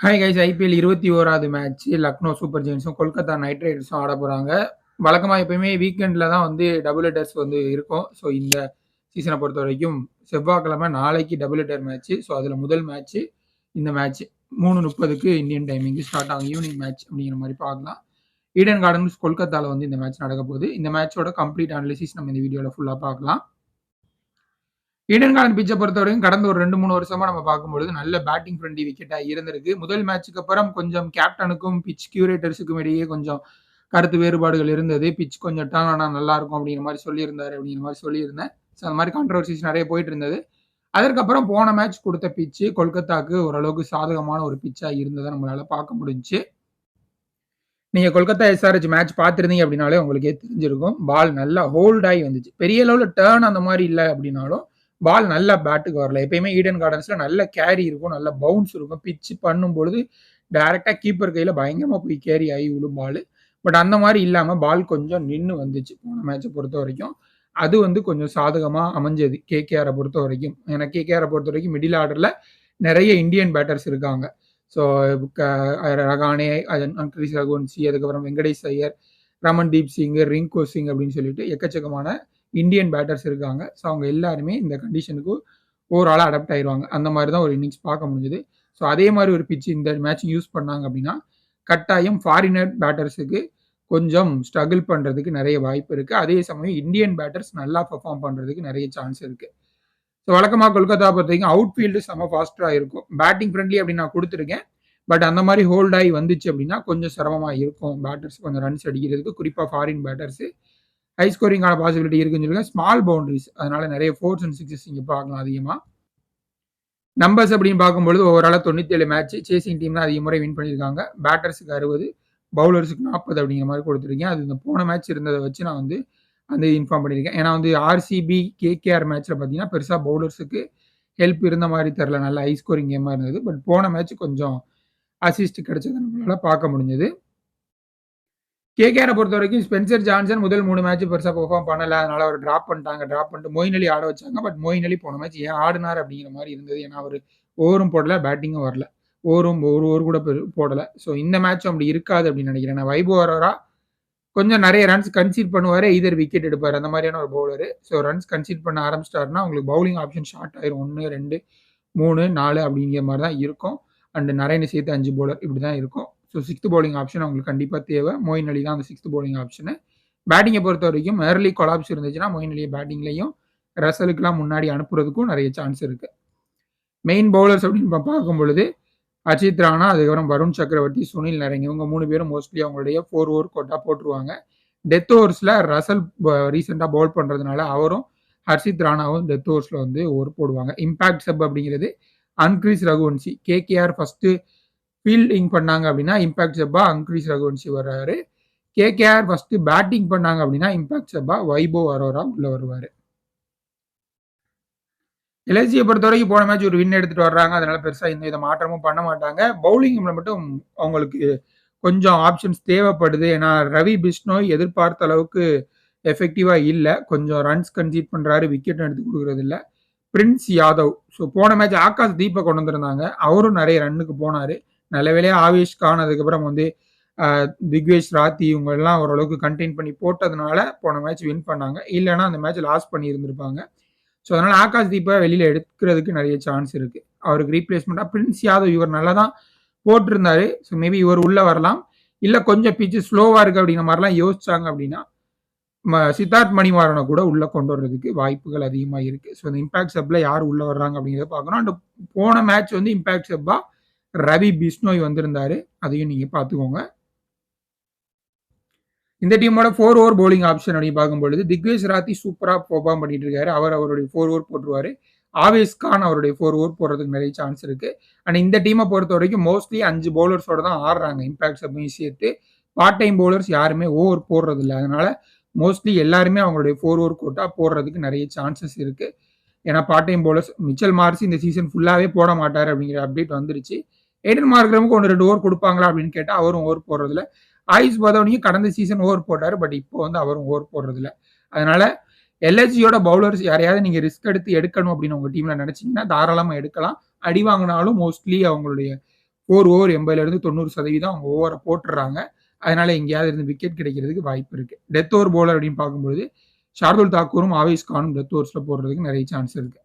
Hi guys IPL 21வது match Lucknow super ஜெயின்ஸும் Kolkata knight ரைடர்ஸும் ஆட போகிறாங்க. வழக்கமாக எப்பயுமே வீக்கெண்டில் தான் வந்து டபுள் ஹெட்டர்ஸ் வந்து இருக்கும். ஸோ இந்த சீசனை பொறுத்த வரைக்கும் செவ்வாய்க்கிழமை நாளைக்கு டபுள் ஹெட்டர் மேட்ச். ஸோ அதில் முதல் மேட்ச் இந்த மேட்ச் 3:30க்கு இந்தியன் டைமிங் ஸ்டார்ட் ஆகும். ஈவினிங் மேட்ச் அப்படிங்கிற மாதிரி பார்க்கலாம். ஈடன் கார்டன்ஸ் கொல்கத்தாவில் வந்து இந்த மேட்ச் நடக்க போகுது. இந்த மேட்சோட கம்ப்ளீட் அனாலிசிஸ் நம்ம இந்த வீடியோவில் ஃபுல்லாக பார்க்கலாம். ஈடன் கார்டன் பிச்சை பொறுத்தவரைக்கும் கடந்த ஒரு 2-3 வருஷமா நம்ம பார்க்கும்பொழுது நல்ல பேட்டிங் ஃப்ரெண்ட்லி விக்கெட்டா இருந்திருக்கு. முதல் மேட்சுக்கு அப்புறம் கொஞ்சம் கேப்டனுக்கும் பிச் கியூரேட்டர்ஸுக்கும் இடையே கொஞ்சம் கருத்து வேறுபாடுகள் இருந்தது. பிச் கொஞ்சம் டர்ன் ஆனா நல்லா இருக்கும் அப்படிங்கிற மாதிரி சொல்லியிருந்தாரு அப்படிங்கிற மாதிரி சொல்லியிருந்தேன். ஸோ அந்த மாதிரி கான்ட்ரவர்சிஸ் நிறைய போயிட்டு இருந்தது. அதற்கப்புறம் போன மேட்ச் கொடுத்த பிச்சு கொல்கத்தாக்கு ஓரளவுக்கு சாதகமான ஒரு பிச்சா இருந்ததை நம்மளால பார்க்க முடிஞ்சுச்சு. நீங்க கொல்கத்தா எஸ்ஆர்ஹெச் மேட்ச் பார்த்துருந்தீங்க அப்படின்னாலே உங்களுக்கே தெரிஞ்சிருக்கும். பால் நல்லா ஹோல்ட் ஆகி வந்துச்சு. பெரிய அளவில் டர்ன் அந்த மாதிரி இல்லை அப்படின்னாலும் பால் நல்லா பேட்டுக்கு வரல. எப்பயுமே ஈடன் கார்டன்ஸ்ல நல்ல கேரி இருக்கும், நல்ல பவுன்ஸ் இருக்கும். பிச்சு பண்ணும் பொழுது டைரக்டா கீப்பர் கையில பயங்கரமா போய் கேரி ஆகி விடும் பால். பட் அந்த மாதிரி இல்லாம பால் கொஞ்சம் நின்று வந்துச்சு போன மேட்சை பொறுத்த வரைக்கும். அது வந்து கொஞ்சம் சாதகமா அமைஞ்சது கேகேஆரை பொறுத்த வரைக்கும். ஏன்னா கேகேஆரை பொறுத்த வரைக்கும் மிடில் ஆர்டர்ல நிறைய இந்தியன் பேட்டர்ஸ் இருக்காங்க. ஸோ ரகானே, கிறிஸ் ரகுவன்சி, அதுக்கப்புறம் வெங்கடேஷ் ஐயர், ரமன்தீப் சிங், ரிங்கு சிங் அப்படின்னு சொல்லிட்டு எக்கச்சக்கமான இந்தியன் பேட்டர்ஸ் இருக்காங்க. ஸோ அவங்க எல்லாருமே இந்த கண்டிஷனுக்கு ஓவராலாக அடாப்ட் ஆயிடுவாங்க. அந்த மாதிரி தான் ஒரு இன்னிங்ஸ் பார்க்க முடிஞ்சுது. ஸோ அதே மாதிரி ஒரு பிச் இந்த மேட்ச் யூஸ் பண்ணாங்க அப்படின்னா கட்டாயம் ஃபாரினர் பேட்டர்ஸுக்கு கொஞ்சம் ஸ்ட்ரகிள் பண்ணுறதுக்கு நிறைய வாய்ப்பு இருக்குது. அதே சமயம் இந்தியன் பேட்டர்ஸ் நல்லா பெர்ஃபார்ம் பண்ணுறதுக்கு நிறைய சான்ஸ் இருக்குது. ஸோ வழக்கமாக கொல்கத்தா பொறுத்த வரைக்கும் அவுட் ஃபீல்டு செம்ம ஃபாஸ்ட்டாக இருக்கும். பேட்டிங் ஃப்ரெண்ட்லி அப்படின்னு நான் கொடுத்துருக்கேன். பட் அந்த மாதிரி ஹோல்ட் ஆகி வந்துச்சு அப்படின்னா கொஞ்சம் சிரமமாக இருக்கும் பேட்டர்ஸ் கொஞ்சம் ரன்ஸ் அடிக்கிறதுக்கு, குறிப்பாக ஃபாரின் பேட்டர்ஸு. ஹை ஸ்கோரிங்கான பாசிபிலிட்டி இருக்குன்னு சொல்லுங்க. ஸ்மால் பவுண்டரிஸ், அதனால நிறைய 4s and 6s இங்கே பார்க்கலாம் அதிகமாக. நம்பர்ஸ் அப்படின்னு பார்க்கும்பொழுது ஓவராலாக 97 மேட்ச் சேசிங் டீம் தான் அதிக முறை வின் பண்ணியிருக்காங்க. பேட்டர்ஸுக்கு 60, பவுலர்ஸுக்கு 40 அப்படிங்கிற மாதிரி கொடுத்துருக்கேன். அது இந்த போன மேட்ச் இருந்ததை வச்சு நான் வந்து அந்த இன்ஃபார்ம் பண்ணியிருக்கேன். ஏன்னா வந்து ஆர்சிபி கேகேஆர் மேட்ச்சில் பார்த்தீங்கன்னா பெருசாக பவுலர்ஸுக்கு ஹெல்ப் இருந்த மாதிரி தெரில. நல்ல ஹை ஸ்கோரிங் கேமாக இருந்தது. பட் போன மேட்ச் கொஞ்சம் அசிஸ்ட் கிடைச்சதை நம்மளால பார்க்க முடிஞ்சது. கேகேஆரை பொறுத்த வரைக்கும் ஸ்பென்சர் ஜான்சன் முதல் 3 மேட்ச் பெருசாக பெர்ஃபார்ம் பண்ணல. அதனால அவர் ட்ராப் பண்ணிட்டு மொயின் அலி ஆட வச்சாங்க. பட் மொயின் அலி போன மேட்ச் ஏன் ஆடினார் அப்படிங்கிற மாதிரி இருந்தது. ஏன்னா அவர் ஓவரும் போடல, பேட்டிங்கும் வரல. ஒரு ஓவர் கூட போடல. ஸோ இந்த மேட்ச் அப்படி இருக்காது அப்படின்னு நினைக்கிறேன். நான் வைபவ் அரோரா கொஞ்சம் நிறைய ரன்ஸ் கன்சீட் பண்ணுவார், இதர் விக்கெட் எடுப்பார். அந்த மாதிரியான ஒரு பவுலரு. ஸோ ரன்ஸ் கன்சீட் பண்ண ஆரம்பிச்சிட்டாருன்னா உங்களுக்கு பவுலிங் ஆப்ஷன் ஷார்ட் ஆயிரும். 1, 2, 3, 4 அப்படிங்கிற மாதிரி தான் இருக்கும். அண்ட் நரேனை சேர்த்து 5 பவுலர் இப்படி தான் இருக்கும். ஸோ 6th பவுலிங் ஆப்ஷன் அவங்களுக்கு கண்டிப்பாக தேவை. மொயின் அலி தான் அந்த 6th பவுலிங் ஆப்ஷனு. பேட்டிங்கை பொறுத்த வரைக்கும் ஏர்லி கொலாப்ஸ் இருந்துச்சுன்னா மொயின் அலியை பேட்டிங்லையும் ரசலுக்குலாம் முன்னாடி அனுப்புறதுக்கும் நிறைய சான்ஸ் இருக்கு. மெயின் பவுலர்ஸ் அப்படின்னு பார்க்கும் பொழுது அஜித் ராணா, அதுக்கப்புறம் வருண் சக்கரவர்த்தி, சுனில் நரேன், இவங்க 3 பேரும் மோஸ்ட்லி அவங்களுடைய 4 ஓவர் கோட்டா போட்டுருவாங்க. டெத் ஓவர்ஸில் ரசல் ரீசெண்டாக பவுல் பண்ணுறதுனால அவரும் ஹர்ஷித் ராணாவும் டெத் ஓவர்ஸில் வந்து ஓவர் போடுவாங்க. இம்பாக்ட் சப் அப்படிங்கிறது அன்கிரீஸ் ரகுவன்சி. கேகேஆர் ஃபர்ஸ்ட் ஃபீல்டிங் பண்ணாங்க அப்படின்னா இம்பாக்ட் சப்பா அன்கிரீஸ் ரகுவன்சி வர்றாரு. கேகேஆர் ஃபர்ஸ்ட் பேட்டிங் பண்ணாங்க அப்படின்னா இம்பாக்ட் சப்பா வைபவ் அரோரா உள்ள வருவார். எல்ஐசியை பொறுத்த வரைக்கும் போன மேட்ச் ஒரு வின் எடுத்துட்டு வர்றாங்க. அதனால பெருசாக எந்த வித மாற்றமும் பண்ண மாட்டாங்க. பவுலிங்கில் மட்டும் அவங்களுக்கு கொஞ்சம் ஆப்ஷன்ஸ் தேவைப்படுது. ஏன்னா ரவி பிஷ்னோய் எதிர்பார்த்த அளவுக்கு எஃபெக்டிவாக இல்லை. கொஞ்சம் ரன்ஸ் கன்சீட் பண்ணுறாரு, விக்கெட் எடுத்து கொடுக்குறது இல்லை. பிரின்ஸ் யாதவ், ஸோ போன மேட்ச் ஆகாஷ் தீப்பை கொண்டு வந்திருந்தாங்க. அவரும் நிறைய ரன்னுக்கு போனார். நல்ல வேலையா ஆவேஷ் கான், அதுக்கப்புறம் வந்து திக்வேஷ் ராத்தி இவங்க எல்லாம் ஓரளவுக்கு கண்டெயின் பண்ணி போட்டதுனால போன மேட்ச் வின் பண்ணாங்க. இல்லைன்னா அந்த மேட்ச் லாஸ் பண்ணி இருந்திருப்பாங்க. ஸோ அதனால் ஆகாஷ் தீப்பை வெளியில் எடுக்கிறதுக்கு நிறைய சான்ஸ் இருக்குது. அவருக்கு ரீப்ளேஸ்மெண்ட்டாக பிரின்ஸ் யாதவ் இவர் நல்லா தான் போட்டிருந்தாரு. ஸோ மேபி இவர் உள்ளே வரலாம். இல்லை கொஞ்சம் பிச்சு ஸ்லோவாக இருக்குது அப்படிங்கிற மாதிரிலாம் யோசிச்சாங்க அப்படின்னா சித்தார்த் மணிமாறனை கூட உள்ளே கொண்டு வர்றதுக்கு வாய்ப்புகள் அதிகமாக இருக்குது. ஸோ அந்த இம்பாக்ட் சப்பில் யார் உள்ளே வர்றாங்க அப்படிங்கிறத பார்க்கணும். அண்ட் போன மேட்ச் வந்து இம்பாக்ட் சப்பாக ரவி பிஷ்னோய் வந்திருந்தாரு. அதையும் நீங்கள் பார்த்துக்கோங்க. இந்த டீமோட 4 ஓவர் பவுலிங் ஆப்ஷன் அப்படின்னு பார்க்கும்பொழுது திக்வேஷ் ராத்தி சூப்பராக பெர்ஃபார்ம் பண்ணிட்டு இருக்காரு. அவருடைய 4 ஓவர் போட்டுருவாரு. ஆவேஷ் கான் அவருடைய 4 ஓவர் போடுறதுக்கு நிறைய சான்ஸ் இருக்கு. அண்ட் இந்த டீமை பொறுத்த வரைக்கும் மோஸ்ட்லி 5 பவுலர்ஸோட தான் ஆடுறாங்க. இம்பாக்ட் சப்பையும் சேர்த்து பார்ட் டைம் பவுலர்ஸ் யாருமே ஓவர் போடுறது இல்லை. அதனால மோஸ்ட்லி எல்லாருமே அவங்களுடைய 4 ஓவர் கோட்டா போடுறதுக்கு நிறைய சான்சஸ் இருக்கு. ஏன்னா part time bowlers Mitchell Marsh இந்த சீசன் ஃபுல்லாகவே போட மாட்டார் அப்படிங்கிற அப்டேட் வந்துருச்சு. ஏடன் மார்க்ரமுக்கு 1-2 ஓவர் கொடுப்பாங்களா அப்படின்னு கேட்டால் அவரும் ஓவர் போடுறதில்ல. ஆயுஷ் பதவனியும் கடந்த சீசன் ஓவர் போட்டார். பட் இப்போ வந்து அவரும் ஓவர் போடுறதில்ல. அதனால எல்எஸ்ஜியோட பவுலர்ஸ் யாரையாவது நீங்கள் ரிஸ்க் எடுத்து எடுக்கணும் அப்படின்னு உங்கள் டீமில் நினச்சிங்கன்னா தாராளமாக எடுக்கலாம். அடி வாங்கினாலும் மோஸ்ட்லி அவங்களுடைய 4 ஓவர் 80லேருந்து 90% அவங்க ஓவர போட்டுறாங்க. அதனால எங்கேயாவது இருந்து விக்கெட் கிடைக்கிறதுக்கு வாய்ப்பு இருக்கு. டெத் ஓவர் பவுலர் அப்படின்னு பார்க்கும்பொழுது, ஷார்துல் தாக்கூரும், ஆவேஸ் கானும் டெத் ஓவர்ஸ்ல போடுறதுக்கு நெறைய சான்ஸ் இருக்கு.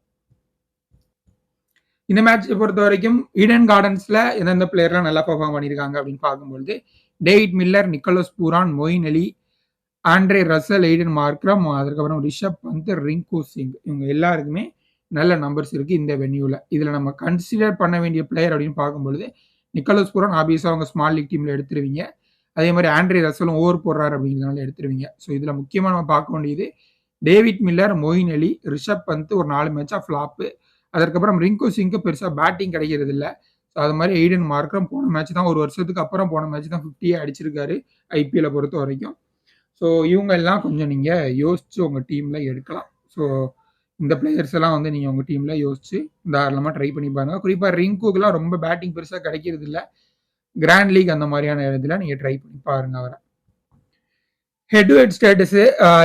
இந்த மேட்ச பொறுத்தவரைக்கும் ஈடன் கார்டன்ஸ்ல எந்தெந்த பிளேயர்லாம் நல்லா பெர்ஃபார்ம் பண்ணியிருக்காங்க அப்படின்னு பார்க்கும்பொழுது, David Miller, Nicholas Pooran, Moeen Ali, Andre Russell, Aiden Markram, அதுக்கப்புறம் ரிஷப் பந்த், ரிங்கு சிங் இவங்க எல்லாருக்குமே நல்ல நம்பர்ஸ் இருக்கு இந்த வென்யூல. இதுல நம்ம கன்சிடர் பண்ண வேண்டிய பிளேயர் அப்படின்னு பார்க்கும்பொழுது, நிக்கோலஸ் பூரான் ஆப்வியஸா அவங்க ஸ்மால் லீக் டீம்ல எடுத்துருவீங்க. அதே மாதிரி ஆண்ட்ரே ரசலும் ஓவர் போடுறாரு அப்படிங்கிறதுனால எடுத்துருவீங்க. ஸோ இதுல முக்கியமா நம்ம பார்க்க வேண்டியது டேவிட் மில்லர், மொயின் அலி, ரிஷப் பந்த் ஒரு 4 மேட்சா ஃப்ளாப்பு. அதற்கப்புறம் ரிங்கு சிங்க்கு பெருசா பேட்டிங் கிடைக்கிறது இல்ல. ஸோ அது மாதிரி எய்டன் மார்க்ரம் போன மேட்ச் தான் ஒரு வருஷத்துக்கு அப்புறம் போன மேட்ச் தான் 50 அடிச்சிருக்காரு ஐபிஎல்ல பொறுத்த வரைக்கும். ஸோ இவங்க எல்லாம் கொஞ்சம் நீங்க யோசிச்சு உங்க டீம்ல எடுக்கலாம். ஸோ இந்த பிளேயர்ஸ் எல்லாம் வந்து நீங்க உங்க டீம்ல யோசிச்சு தாராளமா ட்ரை பண்ணி பாருங்க. குறிப்பா ரிங்குக்குலாம் ரொம்ப பேட்டிங் பெருசா கிடைக்கிறது இல்ல. கிராண்ட் லீக் அந்த மாதிரியான இதுல நீங்க ட்ரை பண்ணி பாருங்க அவர. ஹெட் டு ஹெட் ஸ்டேட்டஸ்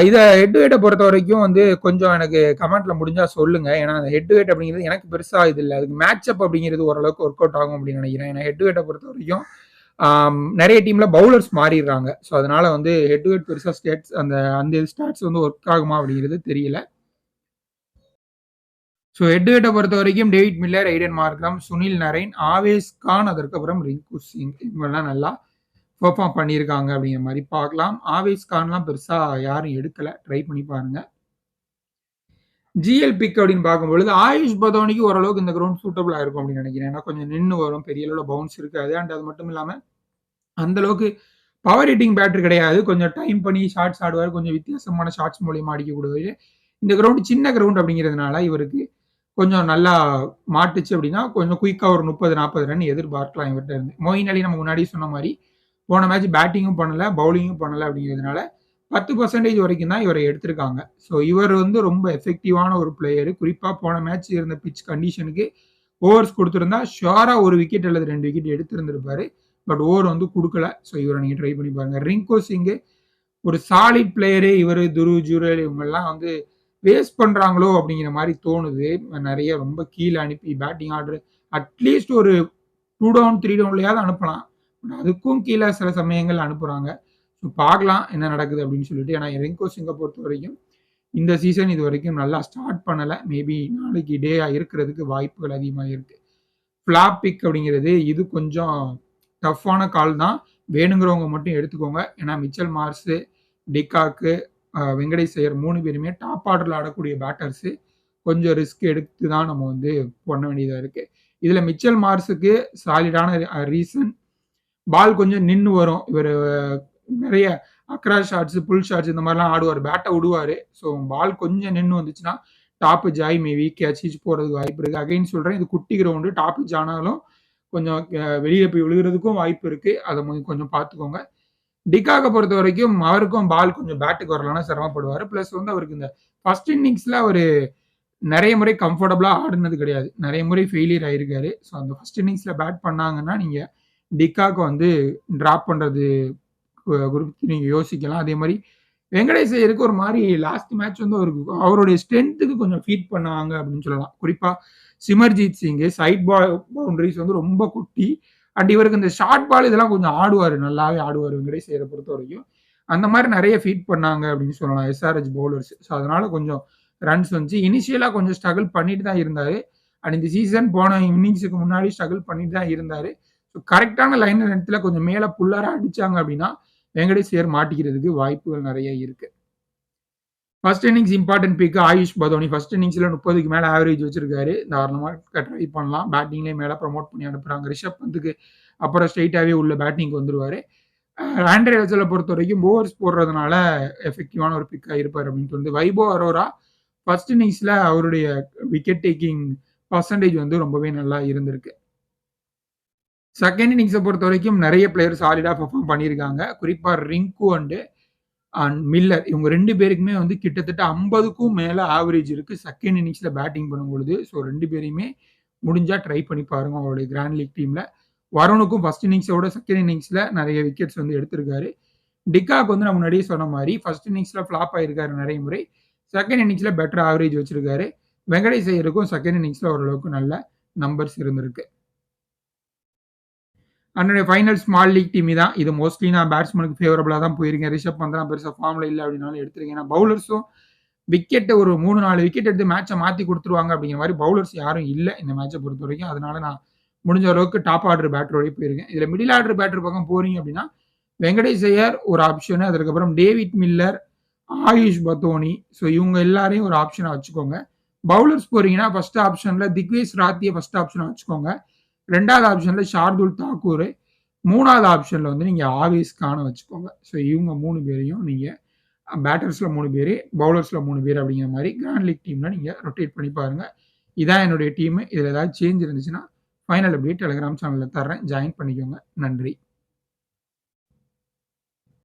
இத ஹெட் டு ஹெட்ட பொறுத்த வரைக்கும் வந்து கொஞ்சம் எனக்கு கமெண்ட்ல முடிஞ்சா சொல்லுங்க. ஏன்னா அந்த ஹெட் டு ஹெட் அப்படிங்கிறது எனக்கு பெருசா இது இல்ல. அதுக்கு மேட்ச் அப் அப்படிங்கிறது ஓரளவுக்கு ஒர்க் அவுட் ஆகும் அப்படின்னு நினைக்கிறேன். ஏன்னா ஹெட் டு ஹெட்ட பொறுத்த வரைக்கும் நெறைய டீம்ல பவுலர்ஸ் மாறிடுறாங்க. ஸோ அதனால வந்து ஹெட் டு ஹெட் பெருசா ஸ்டேட்ஸ் அந்த அந்த ஸ்டாட்ஸ் வந்து ஒர்க் ஆகுமா அப்படிங்கிறது தெரியல. ஸோ ஹெட் டு ஹெட்ட பொறுத்த வரைக்கும் David Miller, Aiden Markram, Sunil Narine, Avesh Khan, அதற்கப்புறம் ரிங்கு சிங் இவங்கெல்லாம் நல்லா பெர்ஃபார்ம் பண்ணியிருக்காங்க அப்படிங்கிற மாரி பார்க்கலாம். ஆவேஸ் கான்லாம் பெருசா யாரும் எடுக்கல. ட்ரை பண்ணி பாருங்க. ஜிஎல் பிக் அப்படின்னு பார்க்கும்பொழுது, ஆயுஷ் பதோனிக்கு ஓரளவுக்கு இந்த கிரவுண்ட் சூட்டபிளா இருக்கும் அப்படின்னு நினைக்கிறேன். ஏன்னா கொஞ்சம் நின்னு வரும். பெரிய அளவுல பவுன்ஸ் இருக்காது. அண்ட் அது மட்டும் இல்லாம அந்த அளவுக்கு பவர் ஹிட்டிங் பேட்டர் கிடையாது. கொஞ்சம் டைம் பண்ணி ஷாட்ஸ் ஆடுவாரு. கொஞ்சம் வித்தியாசமான ஷாட்ஸ் மூலியமா அடிக்கக்கூடியவரு. இந்த கிரவுண்ட் சின்ன கிரவுண்ட் அப்படிங்கிறதுனால இவருக்கு கொஞ்சம் நல்லா மாட்டுச்சு அப்படின்னா, கொஞ்சம் குயிக்கா ஒரு 30, 40 ரன் எதிர்பார்க்கலாம் இவர்ட்ட இருந்து. மொயின் அலி நம்ம முன்னாடியே சொன்ன மாரி, போன மேட்ச் பேட்டிங்கும் பண்ணல, பவுலிங்கும் பண்ணல அப்படிங்கிறதுனால 10% வரைக்கும் தான் இவர எடுத்திருக்காங்க. ஸோ இவர் வந்து ரொம்ப எஃபெக்டிவான ஒரு பிளேயர். குறிப்பா போன மேட்ச் இருந்த பிட்ச் கண்டிஷனுக்கு ஓவர்ஸ் குடுத்திருந்தா ஷூரா 1 விக்கெட் அல்லது 2 விக்கெட் எடுத்திருந்திருப்பாரு. பட் ஓவர் வந்து குடுக்கல. ஸோ இவர நீங்க ட்ரை பண்ணி பாருங்க. ரிங்கு சிங் ஒரு சாலிட் பிளேயரு இவரு, துருவ் ஜுரேல் இவங்கலாம் வந்து வேஸ்ட் பண்றாங்களோ அப்படிங்கிற மாரி தோணுது. நெறைய ரொம்ப கீழ அனுப்பி பேட்டிங் ஆர்டர் அட்லீஸ்ட் ஒரு 2 டவுன், 3 டவுன்லயாவது அனுப்பலாம். அதுக்கும் கீழ சில சமயங்கள்ல அனுப்புறாங்க. ஸோ பார்க்கலாம் என்ன நடக்குது அப்படின்னு சொல்லிட்டு. ஏன்னா ரிங்கு சிங்க பொறுத்தவரைக்கும் இந்த சீசன் இதுவரைக்கும் நல்லா ஸ்டார்ட் பண்ணல. மேபி நாளைக்கு டேயா இருக்கிறதுக்கு வாய்ப்புகள் அதிகமா இருக்கு. ஃப்ளாப் பிக் அப்படிங்கிறது இது கொஞ்சம் டஃப்பான கால் தான். வேணுங்கிறவங்க மட்டும் எடுத்துக்கோங்க. ஏன்னா Mitchell Mars, de Kock, Venkatesh Iyer 3 பேருமே டாப் ஆர்டர்ல ஆடக்கூடிய பேட்டர்ஸு. கொஞ்சம் ரிஸ்க் எடுத்து தான் நம்ம வந்து பண்ண வேண்டியதா இருக்கு. இதுல மிச்சல் மார்ஸுக்கு சாலிடான ரீசன் பால் கொஞ்சம் நின்னு வரும். இவரு நெறைய அக்ரா ஷாட்ஸ், புல் ஷாட்ஸ் இந்த மாரிலாம் ஆடுவாரு. பேட்ட விடுவாரு. ஸோ பால் கொஞ்சம் நின்னு வந்துச்சுன்னா, டாப் எட்ஜ் ஆயி மேபி கேட்ச் கீச் போறதுக்கு வாய்ப்பு இருக்கு. அகைன் சொல்றேன் இது குட்டி கிரவுண்டு. டாப் எட்ஜ் ஆனாலும் கொஞ்சம் வெளிய போய் விழுகுறதுக்கும் வாய்ப்பு இருக்கு. அத கொஞ்சம் பார்த்துக்கோங்க. டிகாக்க பொறுத்தவரைக்கும் அவருக்கும் பால் கொஞ்சம் பேட்டுக்கு வரலன்னா சிரமப்படுவாரு. பிளஸ் வந்து அவருக்கு இந்த ஃபர்ஸ்ட் இன்னிங்ஸ்ல அவரு நெறைய முறை கம்ஃபர்டபுளா ஆடுனது கிடையாது. நெறைய முறை ஃபெயிலியர் ஆயிருக்காரு. ஸோ அந்த ஃபர்ஸ்ட் இன்னிங்ஸ்ல பேட் பண்ணாங்கன்னா, நீங்க டிகாக்க வந்து டிராப் பண்றது குறித்து நீங்க யோசிக்கலாம். அதே மாரி வெங்கடேஷ் ஐயருக்கு ஒரு மாரி லாஸ்ட் மேட்ச் வந்து அவருடைய ஸ்ட்ரென்த்துக்கு கொஞ்சம் ஃபீட் பண்ணாங்க அப்படின்னு சொல்லலாம். குறிப்பா சிமர்ஜீத் சிங் சைட் பவுண்டரிஸ் வந்து ரொம்ப குட்டி. அண்ட் இவருக்கு இந்த ஷார்ட் பால் இதெல்லாம் கொஞ்சம் ஆடுவாரு. நல்லாவே ஆடுவாரு வெங்கடேஷ் ஐயர பொறுத்தவரைக்கும். அந்த மாரி நெறைய ஃபீட் பண்ணாங்க அப்படின்னு சொல்லலாம் எஸ்ஆர்எச் பவுலர்ஸ். ஸோ அதனால கொஞ்சம் ரன்ஸ் வந்துச்சு. இனிஷியலா கொஞ்சம் ஸ்ட்ரகிள் பண்ணிட்டு தான் இருந்தாரு. அண்ட் இந்த சீசன் போன இன்னிங்ஸ்க்கு முன்னாடி ஸ்ட்ரகிள் பண்ணிட்டு தான் இருந்தாரு. ஸோ கரெக்ட்டான லைன் நேரத்துல கொஞ்சம் மேல புல்லரா அடிச்சாங்க அப்படின்னா, வெங்கடேஷ் ஐயர் மாட்டிக்கிறதுக்கு வாய்ப்புகள் நெறைய இருக்கு. First innings important pick Ayush Badoni. First இன்னிங்ஸ்ல 30க்கு மேல ஆவரேஜ் வச்சிருக்காரு. தாராளமா ட்ரை பண்ணலாம். பேட்டிங்லயே மேல ப்ரமோட் பண்ணி அனுப்புறாங்க. ரிஷப் பந்துக்கு அப்புறம் ஸ்ட்ரெய்ட்டாவே உள்ள பேட்டிங்க்கு வந்துருவாரு. ஆண்ட்ரே ரசல பொறுத்தவரைக்கும் ஓவர்ஸ் போடுறதுனால எஃபெக்டிவான ஒரு பிக்கா இருப்பாரு அப்படின்னு தோணுது. வைபவ் அரோரா ஃபர்ஸ்ட் இன்னிங்ஸ்ல அவருடைய விக்கெட் டேக்கிங் பெர்சன்டேஜ் வந்து ரொம்பவே நல்லா இருந்திருக்கு. செகண்ட் இன்னிங்ஸ பொறுத்தவரைக்கும் நெறைய பிளேயர் சாலிடா பெர்ஃபார்ம் பண்ணியிருக்காங்க. குறிப்பா ரிங்கு அண்ட் மில்லர் இவங்க 2 பேருக்குமே வந்து கிட்டத்தட்ட 50க்கும் மேல ஆவரேஜ் இருக்கு. செகண்ட் இன்னிங்ஸ்ல பேட்டிங் பண்ணும்பொழுது. ஸோ 2 பேரையுமே முடிஞ்சா ட்ரை பண்ணி பாருங்க அவருடைய கிராண்ட் லீக் டீம்ல. வருணுக்கும் ஃபர்ஸ்ட் இன்னிங்ஸோட செகண்ட் இன்னிங்ஸ்ல நெறைய விக்கெட்ஸ் வந்து எடுத்திருக்காரு. டிகாக் வந்து நான் முன்னாடியே சொன்ன மாரி ஃபர்ஸ்ட் இன்னிங்ஸ்ல ஃப்ளாப் ஆயிருக்காரு நெறைய முறை. செகண்ட் இன்னிங்ஸ்ல பெட்டர் ஆவரேஜ் வச்சிருக்காரு. வெங்கடேஷ் ஐயருக்கும் செகண்ட் இன்னிங்ஸ்ல ஓரளவுக்கு நல்ல நம்பர்ஸ் இருந்திருக்கு. என்னுடைய ஃபைனல் ஸ்மால் லீக் டீம் தான். இது மோஸ்ட்லி நான் பேட்ஸ்மேனுக்கு ஃபேவரபிளா தான் போயிருக்கேன். ரிஷப் பந்த்லாம் பெருசா ஃபார்ம்ல இல்ல அப்டின்னாலும் எடுத்திருக்கேன். ஏன்னா பவுலர்ஸும் விக்கெட்ட ஒரு 3, 4 விக்கெட் எடுத்து மேட்ச மாத்தி குடுத்துருவாங்க அப்படிங்கிற மாரி பவுலர்ஸ் யாரும் இல்ல இந்த மேட்ச பொறுத்தவரைக்கும். அதனால நான் முடிஞ்ச அளவுக்கு டாப் ஆர்டர் பேட்டரோடயே போயிருக்கேன். இதுல மிடில் ஆர்டர் பேட்டர் பக்கம் போறீங்க அப்படின்னா, வெங்கடேஷ் ஐயர் ஒரு ஆப்ஷன். அதுக்கப்புறம் David Miller, AYUSH Badoni. So இவங்க எல்லாரையும் ஒரு ஆப்ஷனா வச்சுக்கோங்க. பவுலர்ஸ் போறீங்கன்னா, ஃபர்ஸ்ட் ஆப்ஷன்ல திக்வேஷ் ராத்திய ஃபர்ஸ்ட் ஆப்ஷனா வச்சுக்கோங்க. 2வது ஆப்ஷன்ல ஷார்துல் தாக்கூர். 3வது ஆப்ஷன்ல வந்து நீங்க ஆவேஸ் கான வச்சுக்கோங்க. ஸோ இவங்க 3 பேரையும் நீங்க பேட்டர்ஸ்ல 3 பேரு, பவுலர்ஸ்ல 3 பேரு அப்படிங்கிற மாரி கிராண்ட் லீக் டீம்ல நீங்க ரொட்டேட் பண்ணி பாருங்க. இதான் என்னுடைய டீமு. இதுல ஏதாவது சேஞ்ச் இருந்துச்சுன்னா, ஃபைனல் அப்டேட் டெலகிராம் சேனல்ல தர்றேன். ஜாயின் பண்ணிக்கோங்க. நன்றி.